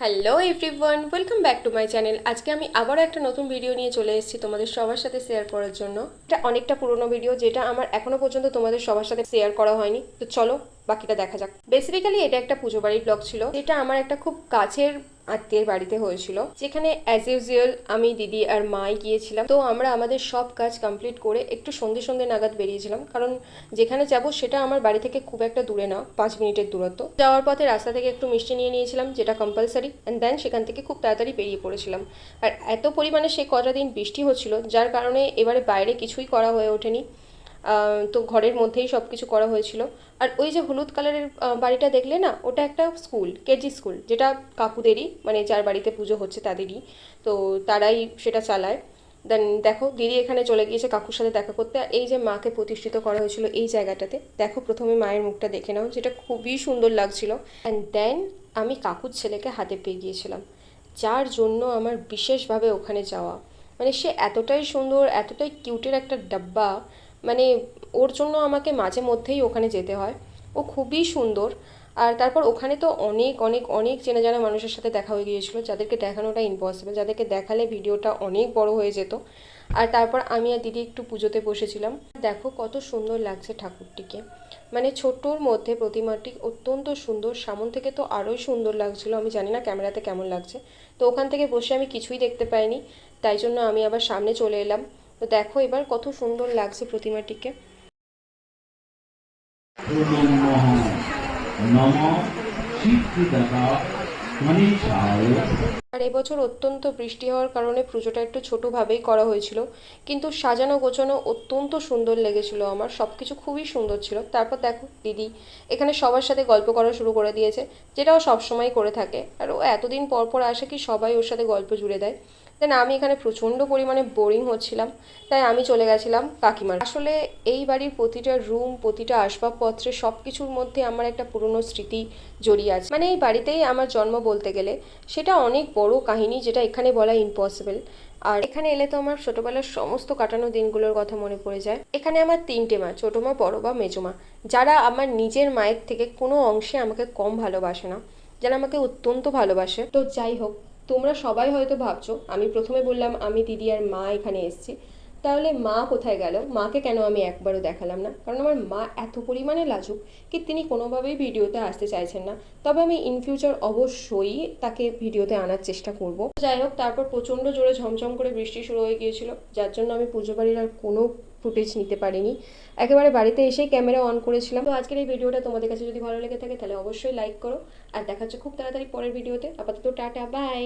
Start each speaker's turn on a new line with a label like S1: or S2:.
S1: Hello everyone, welcome back to my channel. আজকে আমি আবারও একটা নতুন ভিডিও নিয়ে চলে এসেছি তোমাদের সবার সাথে শেয়ার করার জন্য। এটা অনেকটা পুরনো ভিডিও, যেটা আমার এখনো পর্যন্ত তোমাদের সবার সাথে শেয়ার করা হয়নি। তো চলো বাকিটা দেখা যাক। বেসিক্যালি এটা একটা পুজো বাড়ির ব্লগ ছিল, যেটা আমার একটা খুব কাছের আত্মীয়ের বাড়িতে হয়েছিল, যেখানে অ্যাজ ইউজুয়াল আমি, দিদি আর মাই গিয়েছিলাম। তো আমরা আমাদের সব কাজ কমপ্লিট করে একটু সন্ধে সন্ধে নাগাদ বেরিয়েছিলাম, কারণ যেখানে যাব সেটা আমার বাড়ি থেকে খুব একটা দূরে না, 5 মিনিটের দূরত্ব। যাওয়ার পথে রাস্তা থেকে একটু মিষ্টি নিয়ে নিয়েছিলাম, যেটা কম্পালসারি, অ্যান্ড দেন সেখান থেকে খুব তাড়াতাড়ি বেরিয়ে পড়েছিলাম। আর এত পরিমাণে সেই কটা দিন বৃষ্টি হচ্ছিল, যার কারণে এবারে বাইরে কিছুই করা হয়ে ওঠেনি। তো ঘরের মধ্যেই সব কিছু করা হয়েছিল। আর ওই যে হলুদ কালারের বাড়িটা দেখলে না, ওটা একটা স্কুল, কেজি স্কুল, যেটা কাকুদেরই, মানে যার বাড়িতে পুজো হচ্ছে তাদেরই। তো তারাই সেটা চালায়। দেন দেখো, দিদি এখানে চলে গিয়েছে কাকুর সাথে দেখা করতে। আর এই যে মাকে প্রতিষ্ঠিত করা হয়েছিল এই জায়গাটাতে, দেখো প্রথমে মায়ের মুখটা দেখে নাও, যেটা খুবই সুন্দর লাগছিল। অ্যান্ড দেন আমি কাকুর ছেলেকে হাতে পেয়ে গিয়েছিলাম, যার জন্য আমার বিশেষভাবে ওখানে যাওয়া। মানে সে এতটাই সুন্দর, এতটাই কিউটের একটা ডাব্বা, মানে ওর জন্য আমাকে মাঝে মধ্যেই ওখানে যেতে হয়। ও খুবই সুন্দর। আর তারপর ওখানে তো অনেক অনেক অনেক চেনা জানা মানুষের সাথে দেখা হয়ে গিয়েছিলো, যাদেরকে দেখানোটা ইম্পসিবল, যাদেরকে দেখালে ভিডিওটা অনেক বড় হয়ে যেত। আর তারপর আমি আর দিদি একটু পুজোতে বসেছিলাম। দেখো কত সুন্দর লাগছে ঠাকুরটিকে, মানে ছোট্টর মধ্যে প্রতিমাটি অত্যন্ত সুন্দর, সামন থেকে তো আরোই সুন্দর লাগছিল। আমি জানি না ক্যামেরাতে কেমন লাগছে। তো ওখান থেকে বসে আমি কিছুই দেখতে পাইনি, তাই জন্য আমি আবার সামনে চলে এলাম। তো দেখো এবার কত সুন্দর লাগছে প্রতিমাটিকে। আর এবছর অত্যন্ত বৃষ্টি হওয়ার কারণে পুজোটা একটু ছোটোভাবেই করা হয়েছিল, কিন্তু সাজানো গোছানো অত্যন্ত সুন্দর লেগেছিল আমার, সব কিছু খুবই সুন্দর ছিল। তারপর দেখো দিদি এখানে সবার সাথে গল্প করা শুরু করে দিয়েছে, যেটা ও সবসময় করে থাকে। আর ও এতদিন পর পর আসে কি সবাই ওর সাথে গল্প জুড়ে দেয়। দেন আমি এখানে প্রচণ্ড পরিমাণে বোরিং হচ্ছিলাম, তাই আমি চলে গেছিলাম কাকিমার। আসলে এই বাড়ির প্রতিটা রুম, প্রতিটা আসবাবপত্রে, সব কিছুর মধ্যে আমার একটা পুরনো স্মৃতি জড়িয়ে আছে। মানে এই বাড়িতেই আমার জন্ম বলতে গেলে, সেটা অনেক বড় কাহিনী, যেটা এখানে বলা ইম্পসিবল। আর এখানে এলে তো আমার ছোটোবেলার সমস্ত কাটানো দিনগুলোর কথা মনে পড়ে যায়। এখানে আমার 3টে মা, ছোটো মা, বড়ো মা, মেজো মা, যারা আমার নিজের মায়ের থেকে কোনো অংশে আমাকে কম ভালোবাসে না, যারা আমাকে অত্যন্ত ভালোবাসে। তো যাই হোক, তোমরা সবাই হয়তো ভাবছো আমি প্রথমে বললাম আমি, দিদি আর মা এখানে এসেছি, তাহলে মা কোথায় গেল, মাকে কেন আমি একবারও দেখালাম না? কারণ আমার মা এত পরিমাণে লাজুক কি তিনি কোনোভাবেই ভিডিওতে আসতে চাইছেন না। তবে আমি ইন ফিউচার অবশ্যই তাকে ভিডিওতে আনার চেষ্টা করব। যাই হোক, তারপর প্রচণ্ড জোরে ঝমঝম করে বৃষ্টি শুরু হয়ে গিয়েছিল, যার জন্য আমি পুজো বাড়ির আর কোনো ফুটেজ নিতে পারিনি। একেবারে বাড়িতে এসেই ক্যামেরা অন করেছিলাম। তো আজকের এই ভিডিওটা তোমাদের কাছে যদি ভালো লেগে থাকে তাহলে অবশ্যই লাইক করো। আর দেখা হচ্ছে খুব তাড়াতাড়ি পরের ভিডিওতে। আপাতত টাটা, বাই।